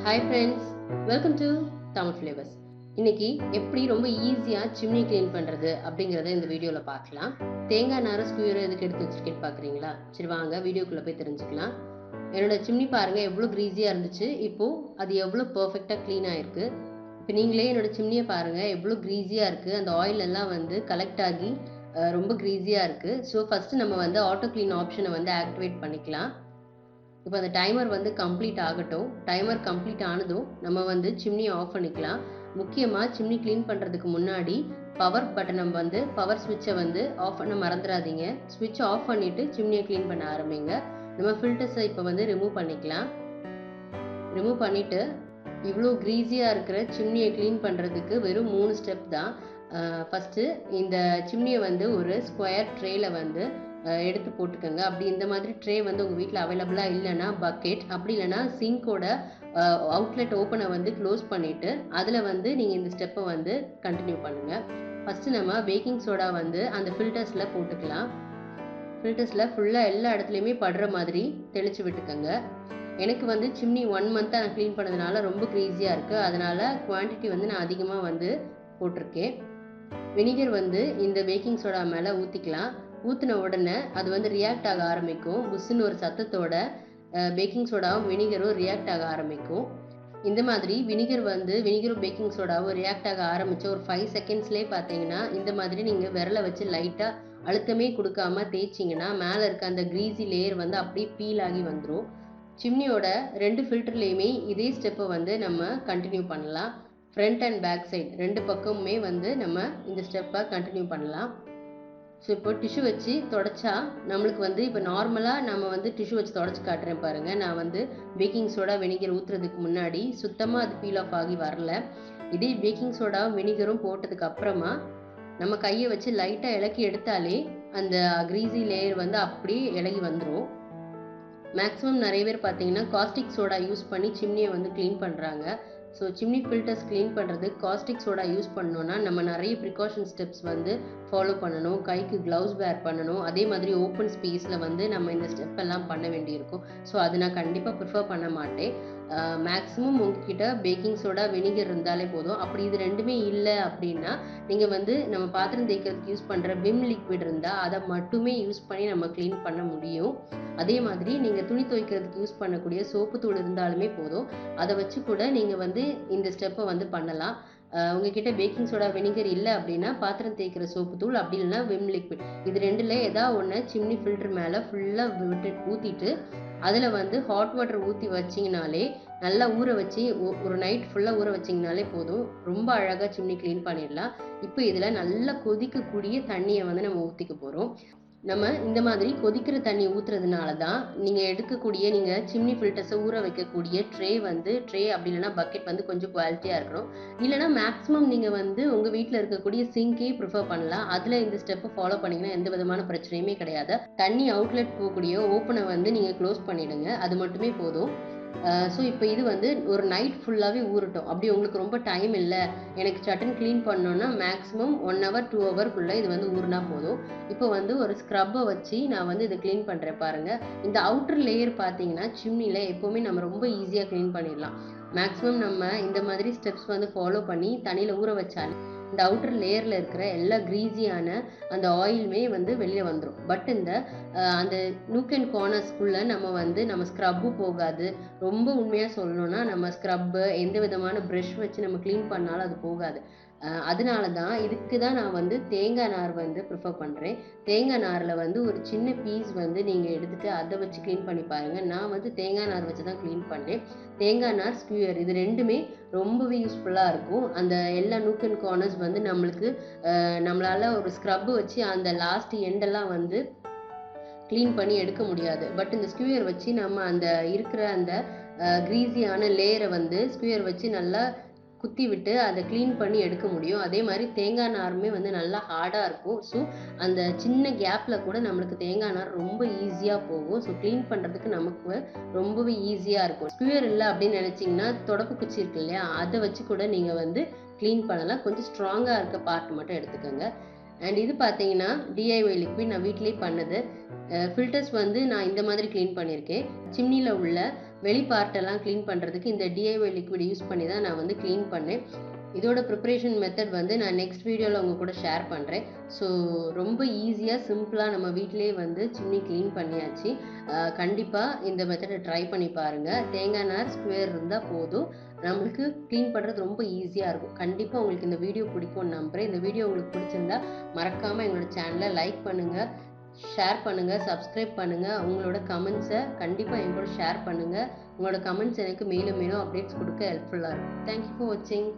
Hi friends, welcome to Tamil flavours. இன்னைக்கு எப்படி ரொம்ப ஈஸியாக சிம்னி க்ளீன் பண்ணுறது அப்படிங்கிறத இந்த வீடியோவில் பார்க்கலாம். தேங்காய் நார் ஸ்க்யூர் எதுக்கு எடுத்து வச்சுருக்கேன்னு பார்க்குறீங்களா? சரி வாங்க வீடியோக்குள்ளே போய் தெரிஞ்சுக்கலாம். என்னோட சிம்னி பாருங்கள் எவ்வளோ க்ரீஸியாக இருந்துச்சு, இப்போது அது எவ்வளோ பர்ஃபெக்டாக க்ளீன் ஆகிருக்கு. இப்போ நீங்களே என்னோட சிம்னியை பாருங்கள் எவ்வளோ க்ரீஸியாக இருக்குது. அந்த ஆயில் எல்லாம் வந்து கலெக்ட் ஆகி ரொம்ப க்ரீஸியாக இருக்குது. ஸோ ஃபஸ்ட்டு நம்ம வந்து ஆட்டோ க்ளீன் ஆப்ஷனை வந்து ஆக்டிவேட் பண்ணிக்கலாம். இப்போ அந்த டைமர் வந்து கம்ப்ளீட் ஆகட்டும். டைமர் கம்ப்ளீட் ஆனதும் நம்ம வந்து சிம்னியை ஆஃப் பண்ணிக்கலாம். முக்கியமாக சிம்னி க்ளீன் பண்ணுறதுக்கு முன்னாடி பவர் பட்டனை வந்து பவர் ஸ்விட்சை வந்து ஆஃப் பண்ண மறந்துடாதீங்க. ஸ்விட்ச் ஆஃப் பண்ணிவிட்டு சிம்னியை க்ளீன் பண்ண ஆரம்பிங்க. நம்ம ஃபில்டர்ஸை இப்போ வந்து ரிமூவ் பண்ணிக்கலாம். ரிமூவ் பண்ணிவிட்டு இவ்வளோ க்ரீஸியாக இருக்கிற சிம்னியை க்ளீன் பண்ணுறதுக்கு வெறும் 3 ஸ்டெப் தான். ஃபஸ்ட்டு இந்த சிம்னியை வந்து ஒரு ஸ்கொயர் ட்ரேயில் வந்து எடுத்து போட்டுக்கோங்க. அப்படி இந்த மாதிரி ட்ரே வந்து உங்கள் வீட்டில் அவைலபிளாக இல்லைன்னா பக்கெட், அப்படி இல்லைன்னா சிங்கோட அவுட்லெட் ஓப்பனை வந்து க்ளோஸ் பண்ணிவிட்டு அதில் வந்து நீங்கள் இந்த ஸ்டெப்பை வந்து கண்டினியூ பண்ணுங்கள். ஃபஸ்ட்டு நம்ம பேக்கிங் சோடா வந்து அந்த ஃபில்டர்ஸில் போட்டுக்கலாம். ஃபில்டர்ஸில் ஃபுல்லாக எல்லா இடத்துலையுமே படுற மாதிரி தெளித்து விட்டுக்கோங்க. எனக்கு வந்து சிம்னி 1 மந்த்தாக நான் க்ளீன் பண்ணதுனால ரொம்ப க்ரீஸியாக இருக்குது. அதனால் குவான்டிட்டி வந்து நான் அதிகமாக வந்து போட்டிருக்கேன். வினிகர் வந்து இந்த பேக்கிங் சோடா மேலே ஊற்றிக்கலாம். ஊற்றின உடனே அது வந்து ரியாக்ட் ஆக ஆரம்பிக்கும். புஷ்ஷுன்னு ஒரு சத்தத்தோட பேக்கிங் சோடாவும் வினிகரும் ரியாக்ட் ஆக ஆரம்பிக்கும். இந்த மாதிரி வினிகரும் பேக்கிங் சோடாவும் ரியாக்ட் ஆக ஆரம்பித்த ஒரு 5 செகண்ட்ஸ்லேயே பார்த்தீங்கன்னா இந்த மாதிரி நீங்கள் விரலை வச்சு லைட்டாக அழுத்தமே கொடுக்காம தேய்ச்சிங்கன்னா மேலே இருக்க அந்த க்ரீஸி லேயர் வந்து அப்படியே பீல் ஆகி வந்துடும். சிம்னியோட 2 ஃபில்டர்லேயுமே இதே ஸ்டெப்பை வந்து நம்ம கண்டினியூ பண்ணலாம். ஃப்ரண்ட் அண்ட் பேக் சைடு 2 பக்கமுமே வந்து நம்ம இந்த ஸ்டெப்பை கண்டினியூ பண்ணலாம். ஸோ இப்போ டிஷ்யூ வச்சு தொடச்சா நம்மளுக்கு வந்து இப்போ நார்மலாக நம்ம வந்து டிஷ்யூ வச்சு தொடச்சி காட்டுறேன் பாருங்கள். நான் வந்து பேக்கிங் சோடா வினிகர் ஊற்றுறதுக்கு முன்னாடி சுத்தமாக அது பீல் ஆஃப் ஆகி வரல. இதே பேக்கிங் சோடா வினிகரும் போட்டதுக்கு அப்புறமா நம்ம கையை வச்சு லைட்டாக இலக்கி எடுத்தாலே அந்த க்ரீஸி லேயர் வந்து அப்படியே இலகி வந்துடும். மேக்ஸிமம் நிறைய பேர் பார்த்தீங்கன்னா காஸ்டிக் சோடா யூஸ் பண்ணி சிம்னியை வந்து க்ளீன் பண்ணுறாங்க. ஸோ சிம்னி ஃபில்டர்ஸ் க்ளீன் பண்ணுறது காஸ்டிக் சோடா யூஸ் பண்ணோன்னா நம்ம நிறைய ப்ரிகாஷன் ஸ்டெப்ஸ் வந்து ஃபாலோ பண்ணணும். கைக்கு க்ளவுஸ் வேர் பண்ணணும். அதே மாதிரி ஓப்பன் ஸ்பேஸில் வந்து நம்ம இந்த ஸ்டெப் எல்லாம் பண்ண வேண்டியிருக்கும். ஸோ அது நான் கண்டிப்பாக ப்ரிஃபர் பண்ண மாட்டேன். மேக்ஸிமம் உங்ககிட்ட பேக்கிங் சோடா வினிகர் இருந்தாலே போதும். அப்படி இது ரெண்டுமே இல்லை அப்படின்னா நீங்கள் வந்து நம்ம பாத்திரம் தேய்க்கிறதுக்கு யூஸ் பண்ணுற விம் லிக்விட் இருந்தால் அதை மட்டுமே யூஸ் பண்ணி நம்ம க்ளீன் பண்ண முடியும். அதே மாதிரி நீங்கள் துணி துவைக்கிறதுக்கு யூஸ் பண்ணக்கூடிய சோப்பு தூள் இருந்தாலுமே போதும். அதை வச்சு கூட நீங்கள் வந்து இந்த ஸ்டெப்பை வந்து பண்ணலாம். உங்ககிட்ட பேக்கிங் சோடா வினிகர் இல்லை அப்படின்னா பாத்திரம் தேய்க்கிற சோப்பு தூள், அப்படி இல்லைன்னா விம் லிக்விட், இது ரெண்டில் ஏதாவது ஒன்று சிம்னி ஃபில்டர் மேலே ஃபுல்லாக ஊற்றிட்டு அதில் வந்து ஹாட் வாட்டர் ஊற்றி வச்சிங்கனாலே நல்லா ஊற வச்சு ஒரு நைட் ஃபுல்லாக ஊற வச்சிங்கனாலே போதும். ரொம்ப அழகாக சிம்னி க்ளீன் பண்ணிடலாம். இப்போ இதில் நல்லா கொதிக்கக்கூடிய தண்ணியை வந்து நம்ம ஊற்றிக்க போகிறோம். நம்ம இந்த மாதிரி கொதிக்கிற தண்ணி ஊற்றுறதுனால தான் நீங்கள் சிம்னி ஃபில்டர்ஸை ஊற வைக்கக்கூடிய ட்ரே அப்படி இல்லைனா பக்கெட் வந்து கொஞ்சம் குவாலிட்டியாக இருக்கணும். இல்லைனா மேக்ஸிமம் நீங்கள் வந்து உங்கள் வீட்டில் இருக்கக்கூடிய சிங்கே ப்ரிஃபர் பண்ணலாம். அதில் இந்த ஸ்டெப்பை ஃபாலோ பண்ணிங்கன்னா எந்த விதமான பிரச்சனையுமே கிடையாது. தண்ணி அவுட்லெட் போகக்கூடிய ஓப்பனை வந்து நீங்கள் க்ளோஸ் பண்ணிவிடுங்க, அது மட்டுமே போதும். ஸோ இப்போ இது வந்து ஒரு நைட் ஃபுல்லாகவே ஊறட்டும். அப்படி உங்களுக்கு ரொம்ப டைம் இல்லை, எனக்கு சட்டன் க்ளீன் பண்ணோன்னா மேக்ஸிமம் 1 hour 2 hourக்குள்ளே இது வந்து ஊறினா போதும். இப்போ வந்து ஒரு ஸ்க்ரப்பை வச்சு நான் வந்து இதை க்ளீன் பண்ணுறேன் பாருங்கள். இந்த அவுட்டர் லேயர் பார்த்தீங்கன்னா சிம்னியில் எப்போவுமே நம்ம ரொம்ப ஈஸியாக க்ளீன் பண்ணிடலாம். மேக்ஸிமம் நம்ம இந்த மாதிரி ஸ்டெப்ஸ் வந்து ஃபாலோ பண்ணி தண்ணியில் ஊற வச்சாலே இந்த அவுட்டர் லேயரில் இருக்கிற எல்லா க்ரீஸியான அந்த ஆயிலுமே வந்து வெளியே வந்துடும். பட் இந்த அந்த நூக் அண்ட் கார்னர்ஸ்குள்ளே நம்ம ஸ்க்ரப்பும் போகாது. ரொம்ப உண்மையாக சொல்லணும்னா நம்ம ஸ்க்ரப்பு எந்த விதமான ப்ரஷ் வச்சு நம்ம க்ளீன் பண்ணாலும் அது போகாது. அதனால தான் இதுக்கு தான் நான் வந்து தேங்காய் நார் வந்து ப்ரிஃபர் பண்ணுறேன். தேங்காய் நாரில் வந்து ஒரு சின்ன பீஸ் வந்து நீங்கள் எடுத்துகிட்டு அதை வச்சு க்ளீன் பண்ணி பாருங்கள். நான் வந்து தேங்காய் நார் வச்சு தான் க்ளீன் பண்ணேன். தேங்காய் நார் ஸ்க்யூர் இது ரெண்டுமே ரொம்பவே யூஸ்ஃபுல்லாக இருக்கும். அந்த எல்லா நூக் அண்ட் கார்னர்ஸ் வந்து நம்மளால் ஒரு ஸ்க்ரப்பு வச்சு அந்த லாஸ்ட் எண்டெல்லாம் வந்து க்ளீன் பண்ணி எடுக்க முடியாது. பட் இந்த ஸ்க்யூயர் வச்சு நம்ம அந்த இருக்கிற அந்த க்ரீஸியான லேயரை வந்து ஸ்க்யூயர் வச்சு நல்லா குத்தி விட்டு அதை க்ளீன் பண்ணி எடுக்க முடியும். அதே மாதிரி தேங்காய் நாருமே வந்து நல்லா ஹார்டாக இருக்கும். ஸோ அந்த சின்ன கேப்பில் கூட நம்மளுக்கு தேங்காய் நார் ரொம்ப ஈஸியாக போகும். ஸோ க்ளீன் பண்ணுறதுக்கு நமக்கு ரொம்பவே ஈஸியாக இருக்கும். ஸ்க்யூயர் இல்லை அப்படின்னு நினச்சிங்கன்னா தொடப்பு குச்சி இருக்கு இல்லையா, அதை வச்சு கூட நீங்கள் வந்து க்ளீன் பண்ணலாம். கொஞ்சம் ஸ்ட்ராங்காக இருக்க பார்ட் மட்டும் எடுத்துக்கோங்க. அண்ட் இது பார்த்தீங்கன்னா டிஐஒய் லிக்விட் நான் வீட்டிலேயே பண்ணது. ஃபில்டர்ஸ் வந்து நான் இந்த மாதிரி க்ளீன் பண்ணியிருக்கேன். சிம்னியில் உள்ள வெளி பார்ட்டெல்லாம் க்ளீன் பண்ணுறதுக்கு இந்த டிஐஒய் லிக்விட் யூஸ் பண்ணி தான் நான் வந்து க்ளீன் பண்ணேன். இதோட ப்ரிப்பரேஷன் மெத்தட் வந்து நான் நெக்ஸ்ட் வீடியோவில் உங்கள் கூட ஷேர் பண்ணுறேன். ஸோ ரொம்ப ஈஸியாக சிம்பிளாக நம்ம வீட்டிலே வந்து சிம்னி க்ளீன் பண்ணியாச்சு. கண்டிப்பாக இந்த மெத்தடை ட்ரை பண்ணி பாருங்கள். தேங்காய் நார் ஸ்கொயர் இருந்தால் போதும், நம்மளுக்கு க்ளீன் பண்ணுறது ரொம்ப ஈஸியாக இருக்கும். கண்டிப்பாக உங்களுக்கு இந்த வீடியோ பிடிக்கும்னு நம்புகிறேன். இந்த வீடியோ உங்களுக்கு பிடிச்சிருந்தா மறக்காமல் எங்களோட சேனலை லைக் பண்ணுங்கள், ஷேர் பண்ணுங்கள், சப்ஸ்கிரைப் பண்ணுங்கள். உங்களோட கமெண்ட்ஸை கண்டிப்பாக என் கூட ஷேர் பண்ணுங்கள். உங்களோட கமெண்ட்ஸ் எனக்கு மேலும் மேலும் அப்டேட்ஸ் கொடுக்க ஹெல்ப்ஃபுல்லாக இருக்கும். தேங்க்யூ ஃபார் வாட்சிங்.